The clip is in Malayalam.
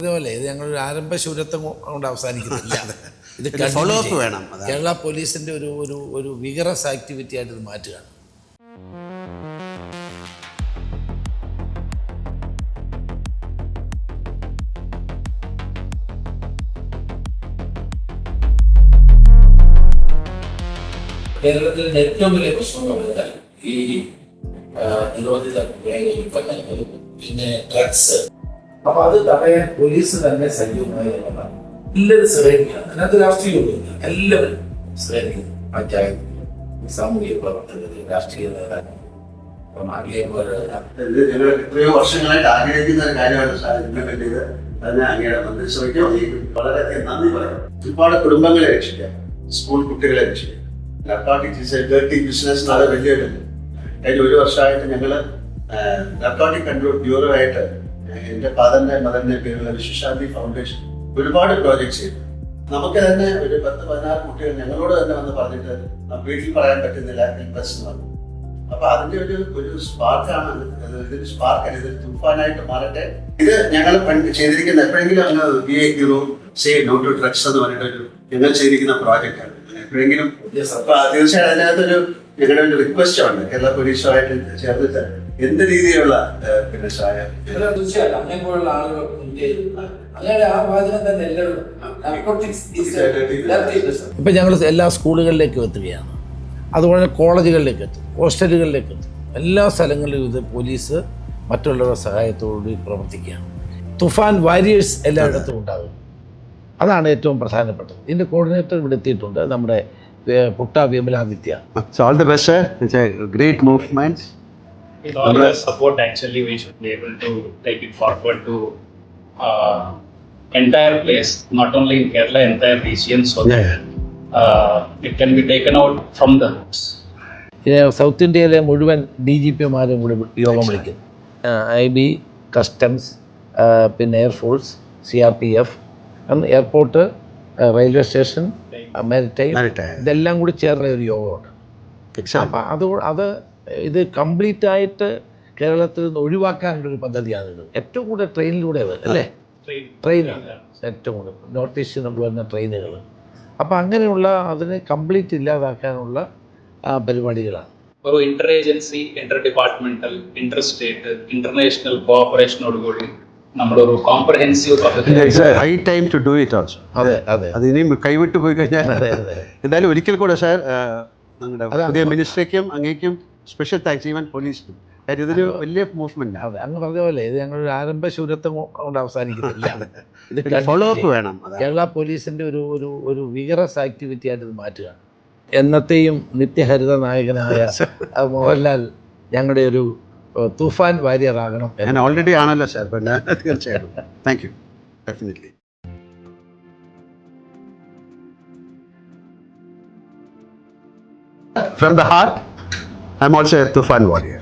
അതേപോലെ ഇത് ഞങ്ങളൊരു ആരംഭ ശൂരത്വം കൊണ്ട് അവസാനിക്കുന്നില്ല. ഇത് ഫോളോ അപ്പ് വേണം. കേരള പോലീസിൻ്റെ ഒരു വിഗറസ് ആക്ടിവിറ്റി ആയിട്ട് ഇത് മാറ്റുകയാണ്. കേരളത്തിൽ ഏറ്റവും വലിയ പ്രശ്നം ഈ നിരോധിത ഉൽപ്പന്നങ്ങൾ, പിന്നെ ഡ്രഗ്സ്. അപ്പൊ അത് തടയാൻ പോലീസ് തന്നെ സജീവമായി എന്നുള്ളതാണ്. എല്ലാവരും സഹകരിക്കുക. അതിനകത്ത് രാഷ്ട്രീയമൊന്നുമില്ല, എല്ലാവരും സഹകരിക്കുന്നു. പഞ്ചായത്ത്, സാമൂഹിക പ്രവർത്തകർ, രാഷ്ട്രീയ നേതാക്കൾ, എത്രയോ വർഷങ്ങളായിട്ട് ആഗ്രഹിക്കുന്ന ഒരു കാര്യമാണ് സാർ ഇംപ്ലിമെന്റ് ചെയ്ത് അതിനെ അങ്ങയുടെ മന്ത്രിസഭയ്ക്ക് വളരെയധികം നന്ദി പറയാം. ഒരുപാട് കുടുംബങ്ങളെ രക്ഷിക്കാം, സ്കൂൾ കുട്ടികളെ രക്ഷിക്കാം. നാർക്കോട്ടിക് ബിസിനസ് വളരെ വലിയൊരു കഴിഞ്ഞ ഒരു വർഷമായിട്ട് ഞങ്ങള് നാർക്കോട്ടിക് കൺട്രോൾ ബ്യൂറോ ആയിട്ട് എന്റെ ഫാദറിന്റെ മദറിന്റെ പേരുള്ള വിശ്വശാന്തി ഫൗണ്ടേഷൻ ഒരുപാട് പ്രോജക്ട്സ് ചെയ്തു. നമുക്ക് തന്നെ ഒരു 10-16 കുട്ടികൾ ഞങ്ങളോട് തന്നെ വന്ന് പറഞ്ഞിട്ട് വീട്ടിൽ പറയാൻ പറ്റുന്നില്ല ബസ് എന്ന് പറഞ്ഞു. അപ്പൊ അതിന്റെ ഒരു സ്പാർക്കാണ് ഇതിന് സ്പാർക്ക് ഇത് തുഫാനായിട്ട് മാറട്ടെ. ഇത് ഞങ്ങൾ ചെയ്തിരിക്കുന്ന എപ്പോഴെങ്കിലും അങ്ങ് സേ നോ ടു ഡ്രഗ്സ് എന്ന് പറഞ്ഞിട്ടൊരു ഞങ്ങൾ ചെയ്തിരിക്കുന്ന പ്രോജക്റ്റ് ആണ്. എപ്പോഴെങ്കിലും തീർച്ചയായും അതിനകത്തൊരു ഞങ്ങളുടെ ഒരു റിക്വസ്റ്റ് ഉണ്ട് കേരള പോലീസുമായിട്ട് ചേർന്നിട്ട് എന്ത് രീതിയിലുള്ള പിന്നെ സഹായം. ഇപ്പൊ ഞങ്ങൾ എല്ലാ സ്കൂളുകളിലേക്കും എത്തുകയാണ്, അതുപോലെ കോളേജുകളിലേക്ക് എത്തും, ഹോസ്റ്റലുകളിലേക്ക് എത്തും. എല്ലാ സ്ഥലങ്ങളിലും ഇത് പോലീസ് മറ്റുള്ളവരുടെ സഹായത്തോടുകൂടി പ്രവർത്തിക്കുകയാണ്. തുഫാൻ വാരിയേഴ്സ് എല്ലായിടത്തും ഉണ്ടാകും. അതാണ് ഏറ്റവും പ്രധാനപ്പെട്ടത്. ഇതിൻ്റെ കോർഡിനേറ്റർ ഇവിടെ എത്തിയിട്ടുണ്ട്, നമ്മുടെ Putta Vimaladitya. So all the best, sir. It's a great movement. With all your support, actually, we should be able to take it forward to entire place, not only in Kerala, entire region, so that it can be taken out from the roots. South ഇന്ത്യയിലെ മുഴുവൻ DGPമാരും കൂടി യോഗം വിളിക്കും. IB, കസ്റ്റംസ്, പിന്നെ air force, CRPF, airport, railway station, maritime, ഇതെല്ലാം കൂടി ചേർന്ന ഒരു യോഗമുണ്ട്. അപ്പം അത് ഇത് കംപ്ലീറ്റ് ആയിട്ട് കേരളത്തിൽ നിന്ന് ഒഴിവാക്കാനുള്ളൊരു പദ്ധതിയാണിത്. ഏറ്റവും കൂടുതൽ ട്രെയിനിലൂടെ അല്ലേ, ട്രെയിനാണ് ഏറ്റവും കൂടുതൽ നോർത്ത് ഈസ്റ്റിൽ നമുക്ക് വരുന്ന ട്രെയിനുകൾ. അപ്പം അങ്ങനെയുള്ള അതിനെ കംപ്ലീറ്റ് ഇല്ലാതാക്കാനുള്ള പരിപാടികളാണ്. ഒരു inter agency, inter departmental, inter state, international കോഓപ്പറേഷനോടുകൂടി നമ്മുടെ ഒരു കോംപ്രഹെൻസീവ് പദ്ധതി. High time to do it also. അതെ അതെ, അത് ഇനിയും കൈവിട്ട് പോയി കഴിഞ്ഞാൽ എന്തായാലും ഒരിക്കൽ കൂടെ സാർ നിങ്ങളുടെ പുതിയ മിനിസ്ട്രിക്കും അങ്ങേക്കും സ്പെഷ്യൽ താങ്ക്സ്, ഈവൻ പോലീസിനും. ഇതൊരു വലിയ മൂവ്മെന്റ്. അതെ, അങ്ങ് പറഞ്ഞ പോലെ ഇത് ഞങ്ങളൊരു ആരംഭ ശൂരത്വം കൊണ്ട് അവസാനിക്കുന്നില്ല. ഇത് ഫോളോ അപ്പ് വേണം. കേരള പോലീസിൻ്റെ ഒരു വിഗറസ് ആക്ടിവിറ്റി ആയിട്ട് ഇത് മാറ്റുകയാണ്. എന്നത്തെയും നിത്യഹരിത നായകനായ മോഹൻലാൽ ഞങ്ങളുടെ ഒരു തൂഫാൻ വാരിയറാകണം. ഞാൻ ഓൾറെഡി ആണല്ലോ സാർ, പിന്നെ തീർച്ചയായിട്ടും. Thank you. Definitely. From the heart, I'm also a Tufan warrior.